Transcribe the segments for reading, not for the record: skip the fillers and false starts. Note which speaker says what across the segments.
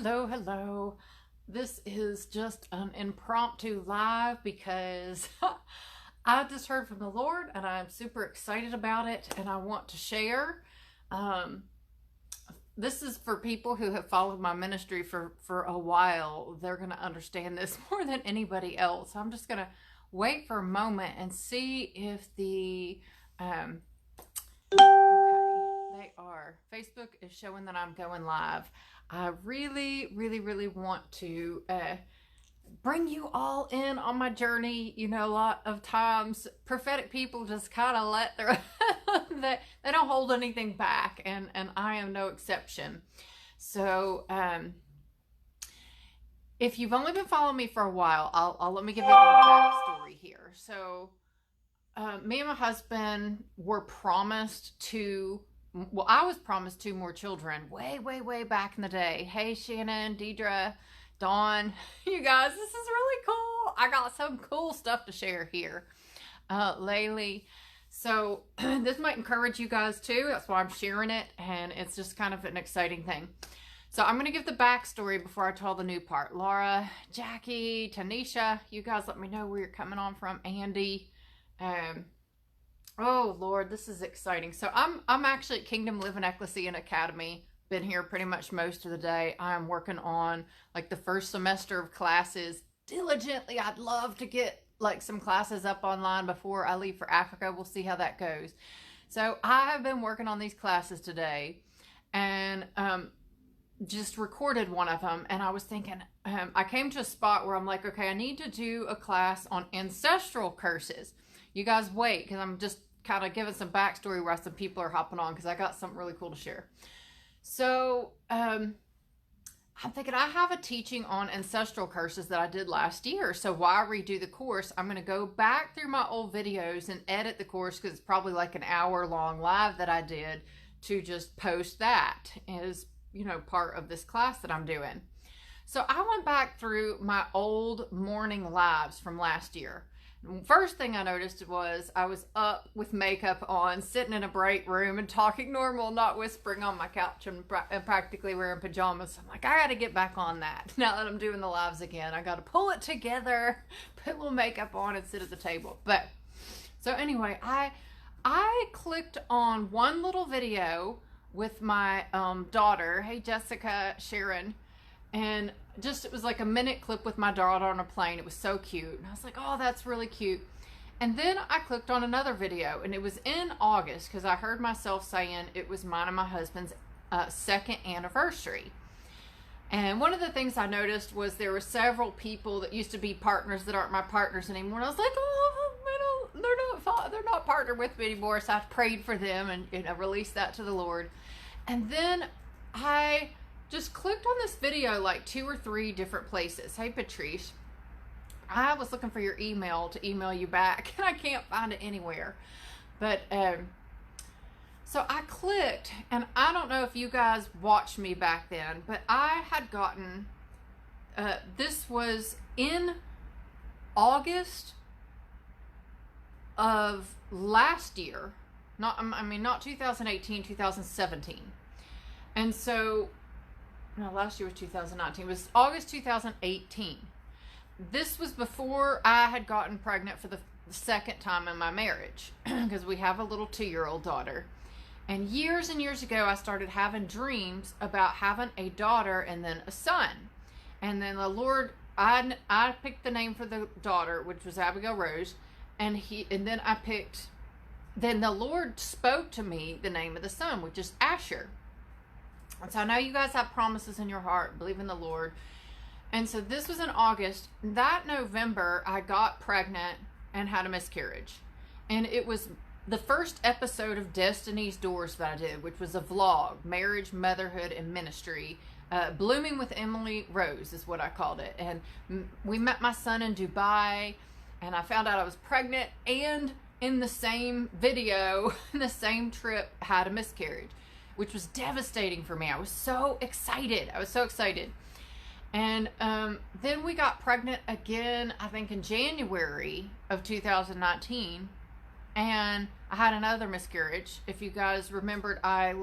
Speaker 1: Hello, hello. This is just an impromptu live because I just heard from the Lord and I'm super excited about it and I want to share. Um, this is for people who have followed my ministry for a while. They're going to understand this more than anybody else. I'm just going to wait for a moment and see if um, okay, they are. Facebook is showing that I'm going live. I really want to bring you all in on my journey. You know, a lot of times prophetic people just kind of let their they don't hold anything back, and I am no exception. So if you've only been following me for a while, I'll let me give you a little backstory here. So me and my husband were promised I was promised two more children way back in the day. Hey, Shannon, Deidre, Dawn, you guys, this is really cool. I got some cool stuff to share here. Laylee. So this might encourage you guys too. That's why I'm sharing it. And it's just kind of an exciting thing. So I'm going to give the backstory before I tell the new part. Laura, Jackie, Tanisha, you guys let me know where you're coming on from. Andy, oh Lord, this is exciting. So I'm actually at Kingdom Living Ecclesia and Academy. Been here pretty much most of the day. I'm working on like the first semester of classes diligently. I'd love to get like some classes up online before I leave for Africa. We'll see how that goes. So I have been working on these classes today and just recorded one of them. And I was thinking, I came to a spot where I'm like, okay, I need to do a class on ancestral curses. You guys wait, because I'm just kind of giving some backstory where some people are hopping on because I got something really cool to share. So I'm thinking I have a teaching on ancestral curses that I did last year. So why redo the course? I'm going to go back through my old videos and edit the course because it's probably like an hour long live that I did to just post that as, you know, part of this class that I'm doing. So I went back through my old morning lives from last year. First thing I noticed was I was up with makeup on, sitting in a bright room and talking normal, not whispering on my couch and practically wearing pajamas. I'm like, I got to get back on that. Now that I'm doing the lives again, I got to pull it together, put a little makeup on and sit at the table. But so anyway, I clicked on one little video with my daughter. Hey, Jessica, Sharon. And just, it was like a minute clip with my daughter on a plane. It was so cute. And I was like, oh, that's really cute. And then I clicked on another video and it was in August because I heard myself saying it was mine and my husband's second anniversary. And one of the things I noticed was there were several people that used to be partners that aren't my partners anymore. And I was like, oh, they're not partnered with me anymore. So I prayed for them and, you know, released that to the Lord. And then I just clicked on this video like 2 or 3 different places. Hey, Patrice, I was looking for your email to email you back and I can't find it anywhere. But so I clicked, and I don't know if you guys watched me back then, but I had gotten this was in August of last year, not 2018, 2017. And so no, last year was 2019. It was August 2018. This was before I had gotten pregnant for the second time in my marriage because we have a little 2-year-old daughter. And years and years ago, I started having dreams about having a daughter and then a son. And then the Lord, I picked the name for the daughter, which was Abigail Rose, and then the Lord spoke to me the name of the son, which is Asher. And so I know you guys have promises in your heart, believe in the Lord. And so this was in August. That November, I got pregnant and had a miscarriage. And it was the first episode of Destiny's Doors that I did, which was a vlog, marriage, motherhood, and ministry. Blooming with Emily Rose is what I called it. And we met my son in Dubai, and I found out I was pregnant, and in the same video, in the same trip, had a miscarriage, which was devastating for me. I was so excited. And then we got pregnant again, I think in January of 2019. And I had another miscarriage. If you guys remembered, I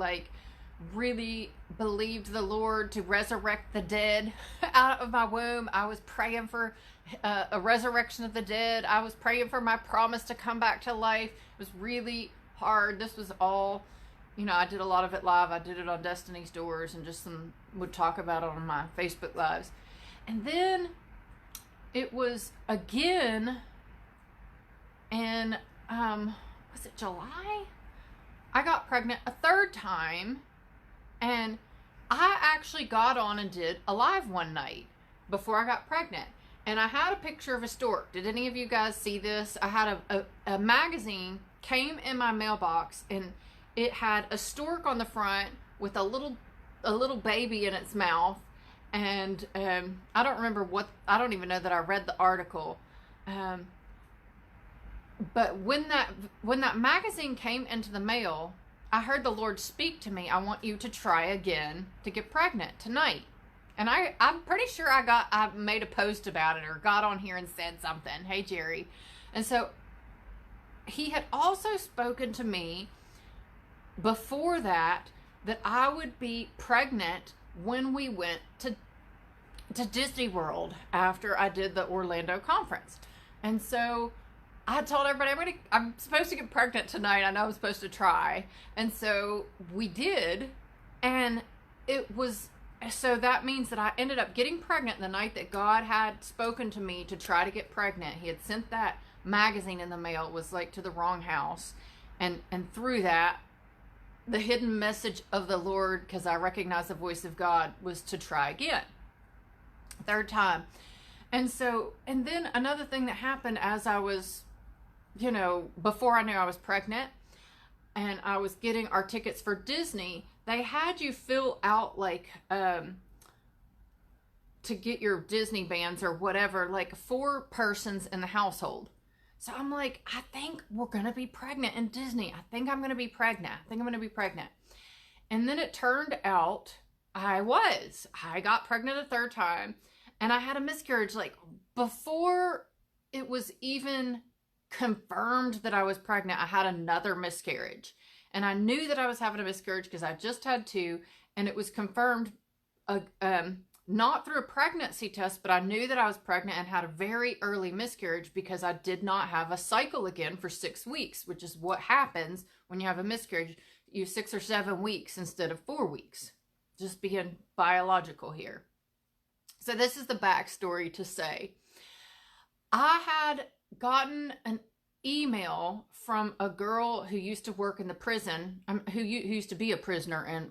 Speaker 1: really believed the Lord to resurrect the dead out of my womb. I was praying for a resurrection of the dead. I was praying for my promise to come back to life. It was really hard. This was all, I did a lot of it live. I did it on Destiny's Doors and just would talk about it on my Facebook Lives. And then it was again in, was it July? I got pregnant a third time, and I actually got on and did a live one night before I got pregnant. And I had a picture of a stork. Did any of you guys see this? I had a magazine came in my mailbox, and it had a stork on the front with a little baby in its mouth. And I don't remember I don't even know that I read the article. But when that magazine came into the mail, I heard the Lord speak to me. I want you to try again to get pregnant tonight. And I'm pretty sure I made a post about it or got on here and said something. Hey, Jerry. And so he had also spoken to me before that I would be pregnant when we went to Disney World after I did the Orlando conference. And so I told everybody, I'm supposed to get pregnant tonight. I know I'm supposed to try. And so we did. And so that means that I ended up getting pregnant the night that God had spoken to me to try to get pregnant. He had sent that magazine in the mail. It was like to the wrong house. And through that, the hidden message of the Lord, because I recognized the voice of God, was to try again. Third time. And then another thing that happened as I was, before I knew I was pregnant and I was getting our tickets for Disney, they had you fill out like, to get your Disney bands or whatever, like 4 persons in the household. So I'm like, I think we're going to be pregnant in Disney. I think I'm going to be pregnant. And then it turned out I got pregnant a third time, and I had a miscarriage like before it was even confirmed that I was pregnant. I had another miscarriage, and I knew that I was having a miscarriage because I just had 2, and it was confirmed not through a pregnancy test, but I knew that I was pregnant and had a very early miscarriage because I did not have a cycle again for 6 weeks, which is what happens when you have a miscarriage. You have 6 or 7 weeks instead of 4 weeks. Just being biological here. So this is the backstory to say, I had gotten an email from a girl who used to work in the prison, who used to be a prisoner in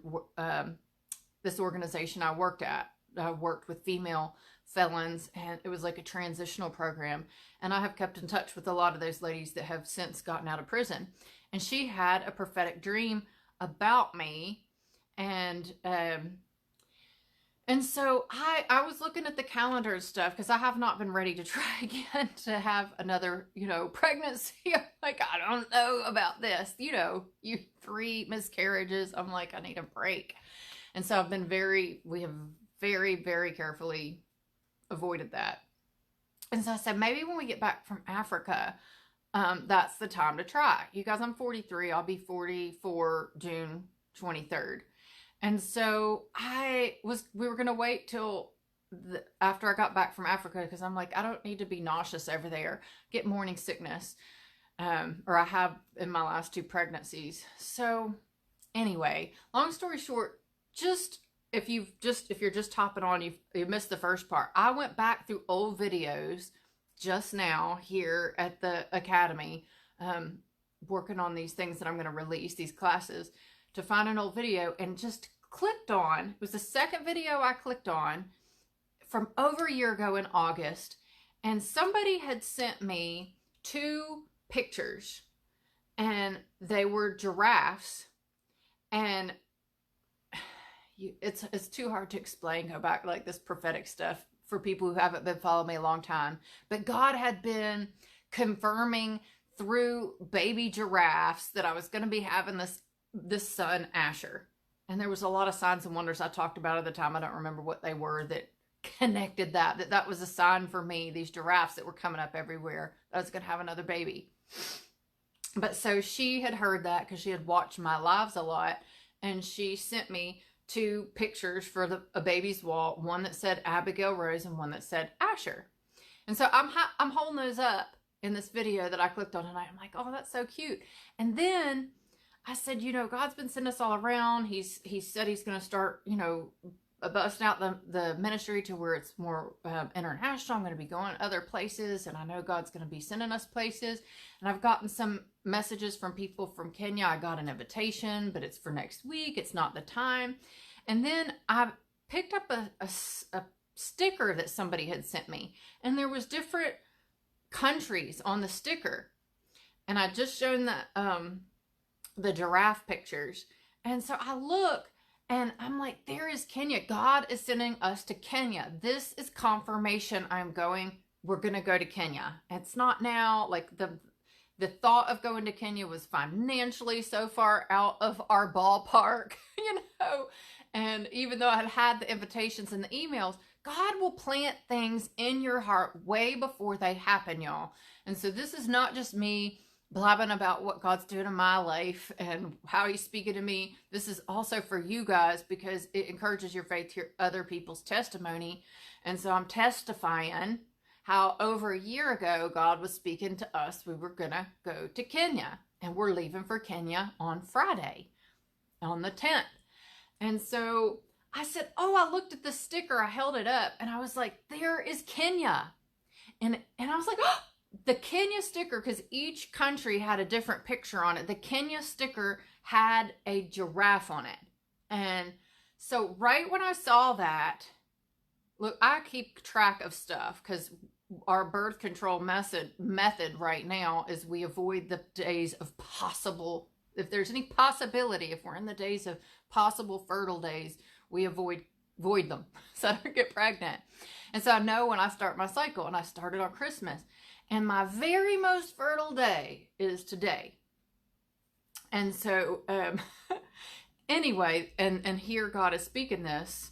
Speaker 1: this organization I worked at. I worked with female felons, and it was like a transitional program. And I have kept in touch with a lot of those ladies that have since gotten out of prison. And she had a prophetic dream about me. And so I was looking at the calendar and stuff because I have not been ready to try again to have another, pregnancy. I'm like, I don't know about this. You 3 miscarriages. I'm like, I need a break. And so we have very, very carefully avoided that. And so I said, maybe when we get back from Africa, that's the time to try. You guys, I'm 43. I'll be 44 June 23rd. And so we were going to wait till after I got back from Africa, because I'm like, I don't need to be nauseous over there, get morning sickness, or I have in my last 2 pregnancies. So anyway, long story short, if you're just hopping on, you missed the first part. I went back through old videos just now here at the academy, working on these things that I'm going to release, these classes, to find an old video, and just clicked on, it was the second video I clicked on from over a year ago in August, and somebody had sent me 2 pictures, and they were giraffes, and it's too hard to explain. Go back, like, this prophetic stuff for people who haven't been following me a long time, but God had been confirming through baby giraffes that I was going to be having this son, Asher. And there was a lot of signs and wonders I talked about at the time. I don't remember what they were that connected that was a sign for me, these giraffes that were coming up everywhere, that I was going to have another baby. But so she had heard that because she had watched my lives a lot, and she sent me two pictures for a baby's wall, one that said Abigail Rose and one that said Asher. And so I'm holding those up in this video that I clicked on tonight. I'm like, oh, that's so cute. And then I said, God's been sending us all around. He said he's going to start, busting out the ministry to where it's more international. I'm going to be going other places, and I know God's going to be sending us places. And I've gotten some messages from people from Kenya. I got an invitation, but it's for next week. It's not the time. And then I picked up a sticker that somebody had sent me, and there was different countries on the sticker. And I just shown the giraffe pictures. And so I look, and I'm like, there is Kenya. God is sending us to Kenya. This is confirmation we're going to go to Kenya. It's not now, like the thought of going to Kenya was financially so far out of our ballpark, and even though I had the invitations and the emails, God will plant things in your heart way before they happen, y'all. And so this is not just me blabbing about what God's doing in my life and how he's speaking to me. This is also for you guys, because it encourages your faith to hear other people's testimony. And so I'm testifying how over a year ago, God was speaking to us. We were going to go to Kenya, and we're leaving for Kenya on Friday, on the 10th. And so I said, oh, I looked at the sticker. I held it up, and I was like, there is Kenya. And I was like, oh, the Kenya sticker, because each country had a different picture on it. The Kenya sticker had a giraffe on it. And so right when I saw that, look, I keep track of stuff, because our birth control method right now is we avoid the days of possible, if there's any possibility, if we're in the days of possible fertile days, we avoid them so I don't get pregnant. And so I know when I start my cycle, and I started on Christmas, and my very most fertile day is today. And so anyway, and here God is speaking this.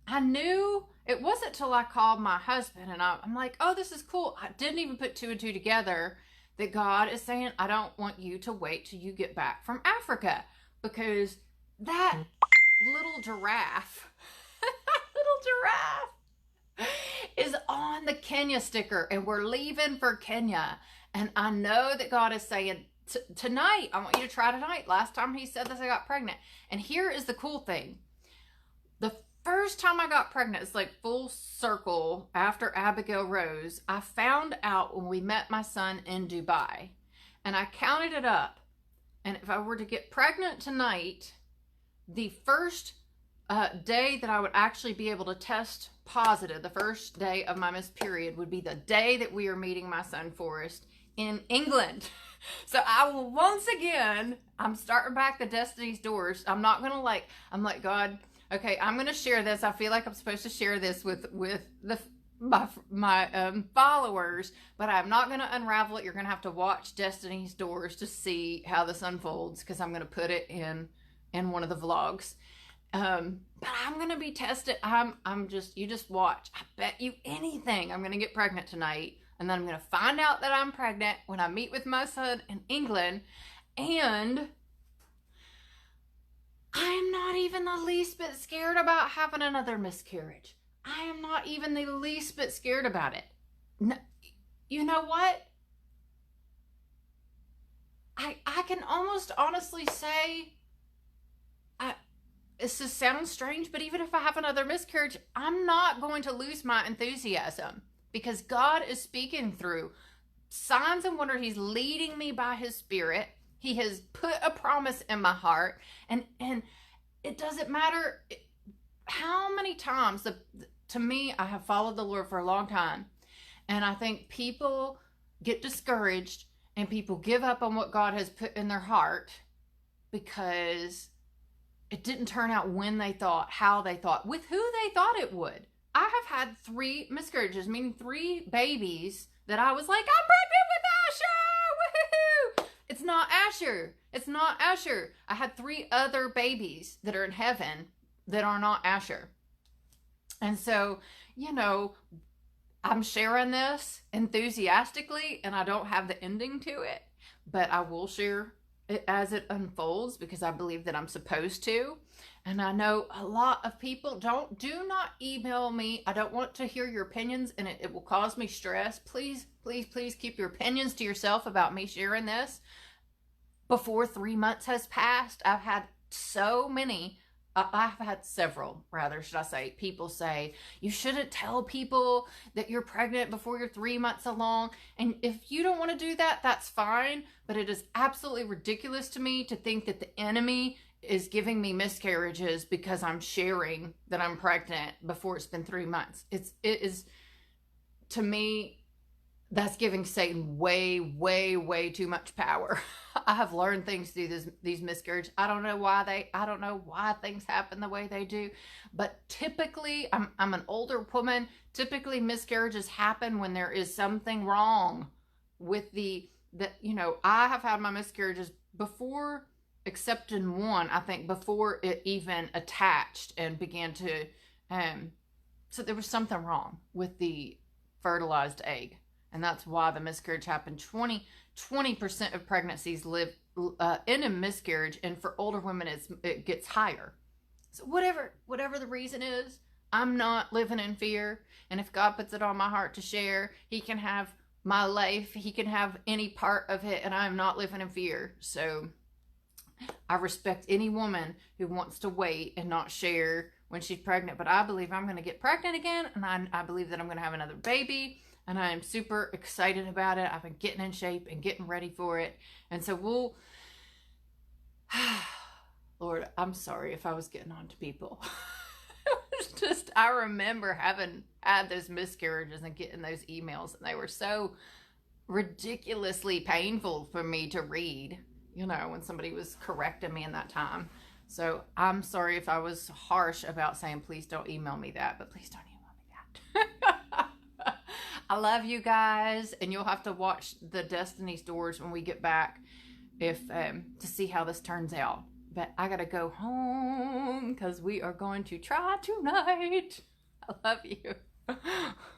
Speaker 1: I knew it wasn't till I called my husband, and I'm like, oh, this is cool. I didn't even put two and two together that God is saying, I don't want you to wait till you get back from Africa, because that little giraffe, is on the Kenya sticker, and we're leaving for Kenya. And I know that God is saying, tonight, I want you to try tonight. Last time he said this, I got pregnant. And here is the cool thing. The first time I got pregnant, it's like full circle after Abigail Rose, I found out when we met my son in Dubai. And I counted it up. And if I were to get pregnant tonight, the first day that I would actually be able to test positive, the first day of my missed period, would be the day that we are meeting my son Forrest in England. So I will once again, I'm starting back the Destiny's Doors. I'm not going to I'm like, God, okay, I'm going to share this. I feel like I'm supposed to share this with my followers, but I'm not going to unravel it. You're going to have to watch Destiny's Doors to see how this unfolds, because I'm going to put it in one of the vlogs. But I'm going to be tested. You just watch. I bet you anything I'm going to get pregnant tonight. And then I'm going to find out that I'm pregnant when I meet with my son in England. And I am not even the least bit scared about having another miscarriage. I am not even the least bit scared about it. No, you know what? I can almost honestly say, this sounds strange, but even if I have another miscarriage, I'm not going to lose my enthusiasm, because God is speaking through signs and wonders. He's leading me by his Spirit. He has put a promise in my heart, and it doesn't matter how many times. To me, I have followed the Lord for a long time, and I think people get discouraged and people give up on what God has put in their heart because it didn't turn out when they thought, how they thought, with who they thought it would. I have had 3 miscarriages, meaning 3 babies that I was like, I'm pregnant with Asher! Woohoo! It's not Asher. It's not Asher. I had 3 other babies that are in heaven that are not Asher. And so, I'm sharing this enthusiastically, and I don't have the ending to it, but I will share as it unfolds, because I believe that I'm supposed to. And I know a lot of people do not email me. I don't want to hear your opinions, and it will cause me stress. Please, please, please keep your opinions to yourself about me sharing this. Before 3 months has passed, I've had so many, I've had several, rather, should I say, people say, you shouldn't tell people that you're pregnant before you're 3 months along. And if you don't want to do that, that's fine. But it is absolutely ridiculous to me to think that the enemy is giving me miscarriages because I'm sharing that I'm pregnant before it's been 3 months. It is, to me, that's giving Satan way, way, way too much power. I have learned things through these miscarriages. I don't know why things happen the way they do, but typically, I'm an older woman. Typically, miscarriages happen when there is something wrong with I have had my miscarriages before, except in one, I think, before it even attached and began to, so there was something wrong with the fertilized egg. And that's why the miscarriage happened. 20% of pregnancies live in a miscarriage, and for older women, it gets higher. So whatever the reason is, I'm not living in fear. And if God puts it on my heart to share, He can have my life. He can have any part of it, and I'm not living in fear. So I respect any woman who wants to wait and not share when she's pregnant. But I believe I'm going to get pregnant again, and I believe that I'm going to have another baby. And I am super excited about it. I've been getting in shape and getting ready for it. And so Lord, I'm sorry if I was getting on to people. It's just, I remember having had those miscarriages and getting those emails, and they were so ridiculously painful for me to read, when somebody was correcting me in that time. So I'm sorry if I was harsh about saying, please don't email me that, but please don't email me that. I love you guys, and you'll have to watch the Destiny's Doors when we get back to see how this turns out. But I gotta go home because we are going to try tonight. I love you.